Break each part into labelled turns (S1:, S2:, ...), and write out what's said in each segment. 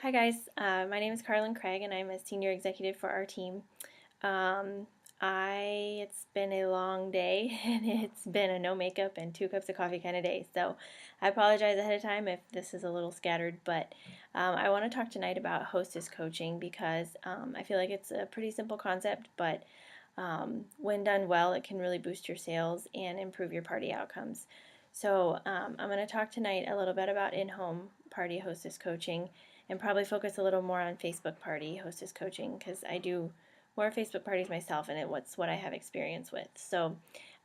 S1: Hi guys, my name is Carlin Craig and I'm a senior executive for our team. Um, it's been a long day and it's been a no makeup and 2 cups of coffee kind of day. So I apologize ahead of time if this is a little scattered, but I want to talk tonight about hostess coaching because I feel like it's a pretty simple concept, but when done well, it can really boost your sales and improve your party outcomes. So I'm going to talk tonight a little bit about in-home party hostess coaching and probably focus a little more on Facebook party hostess coaching because I do more Facebook parties myself and what's what I have experience with. So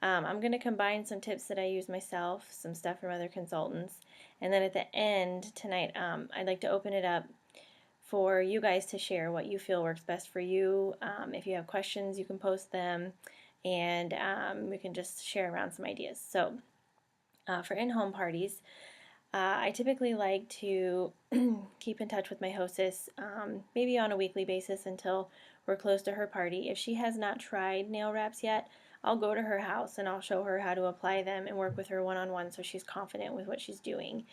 S1: I'm going to combine some tips that I use myself, some stuff from other consultants, and then at the end tonight I'd like to open it up for you guys to share what you feel works best for you. If you have questions, you can post them, and we can just share around some ideas. So for in-home parties, I typically like to keep in touch with my hostess, maybe on a weekly basis until we're close to her party. If she has not tried nail wraps yet, I'll go to her house and I'll show her how to apply them and work with her one-on-one so she's confident with what she's doing.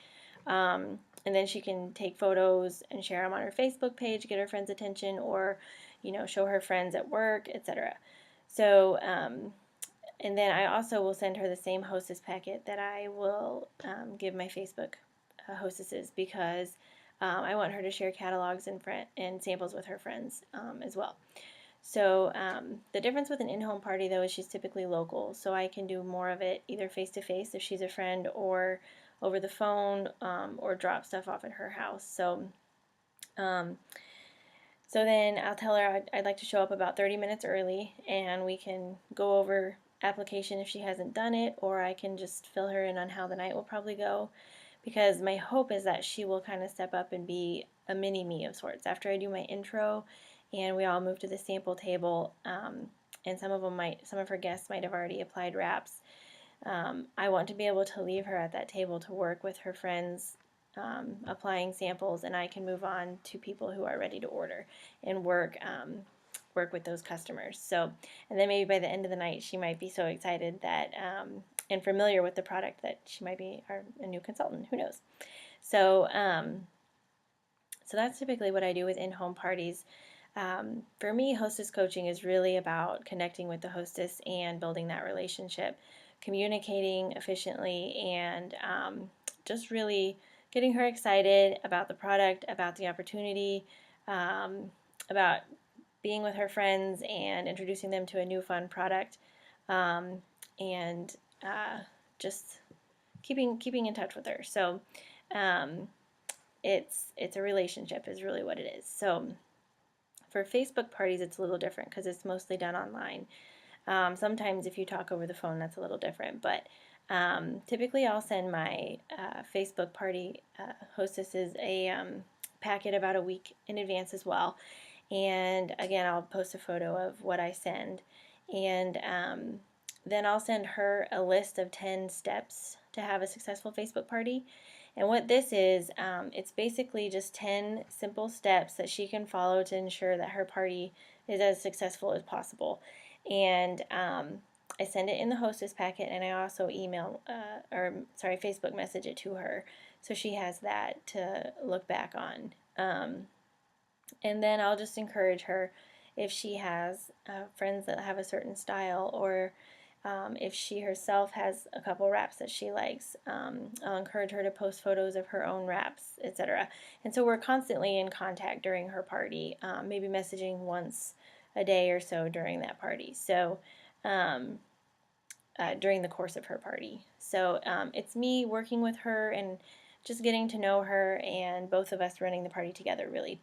S1: And then she can take photos and share them on her Facebook page, get her friends' attention, or show her friends at work, etc. So and then I also will send her the same hostess packet that I will give my Facebook hostesses because I want her to share catalogs and samples with her friends as well. So the difference with an in-home party though is she's typically local, so I can do more of it either face-to-face if she's a friend or over the phone or drop stuff off at her house. Um, so then I'll tell her I'd like to show up about 30 minutes early and we can go over application if she hasn't done it, or I can just fill her in on how the night will probably go because my hope is that she will kind of step up and be a mini me of sorts after I do my intro and we all move to the sample table, and some of her guests might have already applied wraps. I want to be able to leave her at that table to work with her friends, applying samples, and I can move on to people who are ready to order and work with those customers. So, and then maybe by the end of the night, she might be so excited that and familiar with the product that she might be a new consultant. Who knows? So, so that's typically what I do with in-home parties. For me, hostess coaching is really about connecting with the hostess and building that relationship, communicating efficiently, and just really getting her excited about the product, about the opportunity, about being with her friends and introducing them to a new fun product, um, and just keeping in touch with her. So um, it's a relationship is really what it is. So for Facebook parties, it's a little different because it's mostly done online. Sometimes if you talk over the phone, that's a little different, but typically I'll send my Facebook party hostesses a packet about a week in advance as well. And again, I'll post a photo of what I send. And then I'll send her a list of 10 steps to have a successful Facebook party. And what this is, it's basically just 10 simple steps that she can follow to ensure that her party is as successful as possible. And I send it in the hostess packet, and I also Facebook message it to her so she has that to look back on. And then I'll just encourage her if she has friends that have a certain style, or if she herself has a couple wraps that she likes, I'll encourage her to post photos of her own wraps, etc. And so we're constantly in contact during her party, maybe messaging once a day or so during that party. So during the course of her party. So it's me working with her and just getting to know her, and both of us running the party together, really.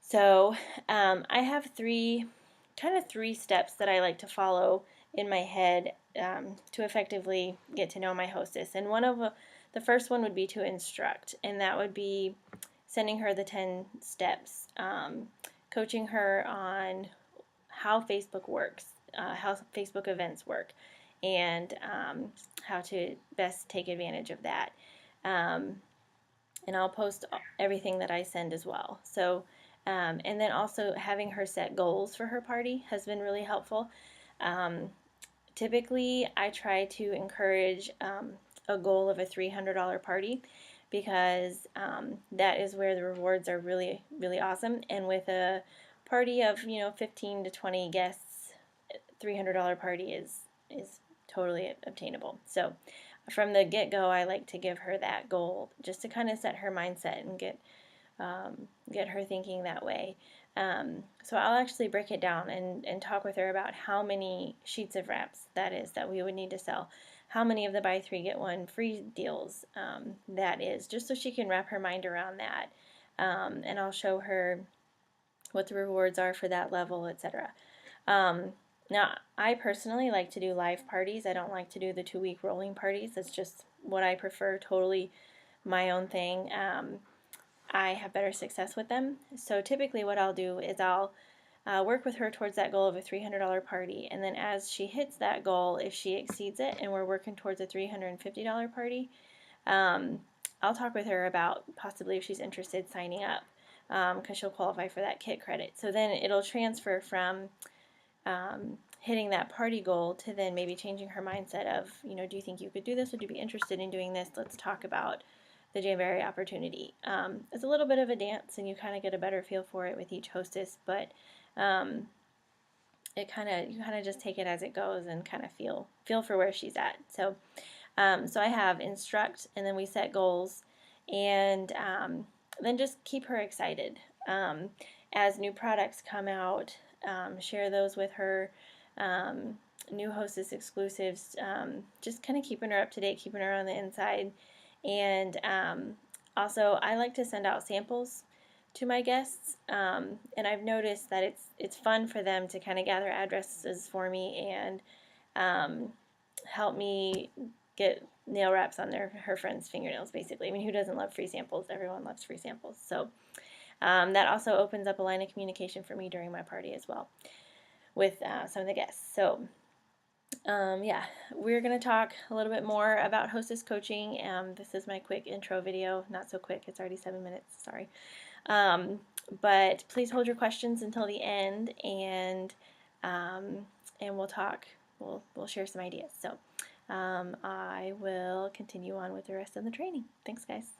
S1: So I have three steps that I like to follow in my head to effectively get to know my hostess. And the first one would be to instruct, and that would be sending her the 10 steps, coaching her on how Facebook works, how Facebook events work, and how to best take advantage of that. And I'll post everything that I send as well. So, and then also having her set goals for her party has been really helpful. Typically, I try to encourage a goal of a $300 party because that is where the rewards are really, really awesome. And with a party of 15 to 20 guests, $300 party is totally obtainable. So from the get-go, I like to give her that goal just to kind of set her mindset and get her thinking that way. So I'll actually break it down and talk with her about how many sheets of wraps that is that we would need to sell, how many of the buy three get one free deals that is, just so she can wrap her mind around that. And I'll show her what the rewards are for that level, etc. Now, I personally like to do live parties. I don't like to do the 2-week rolling parties. That's just what I prefer, totally my own thing. I have better success with them. So typically what I'll do is I'll work with her towards that goal of a $300 party, and then as she hits that goal, if she exceeds it and we're working towards a $350 party, I'll talk with her about possibly if she's interested signing up, because she'll qualify for that kit credit. So then it'll transfer from hitting that party goal to then maybe changing her mindset of, do you think you could do this? Would you be interested in doing this? Let's talk about the Jamberry opportunity. It's a little bit of a dance, and you kind of get a better feel for it with each hostess, but you kind of just take it as it goes and kind of feel for where she's at. So I have instruct, and then we set goals, and then just keep her excited. As new products come out, share those with her. New hostess exclusives, just kind of keeping her up to date, keeping her on the inside. And also, I like to send out samples to my guests, and I've noticed that it's fun for them to kind of gather addresses for me and help me get nail wraps on her friends' fingernails, basically. I mean, who doesn't love free samples? Everyone loves free samples. So that also opens up a line of communication for me during my party as well with some of the guests. So yeah, we're going to talk a little bit more about hostess coaching. This is my quick intro video. Not so quick, it's already 7 minutes, sorry. But please hold your questions until the end, and we'll talk. We'll share some ideas. So I will continue on with the rest of the training. Thanks, guys.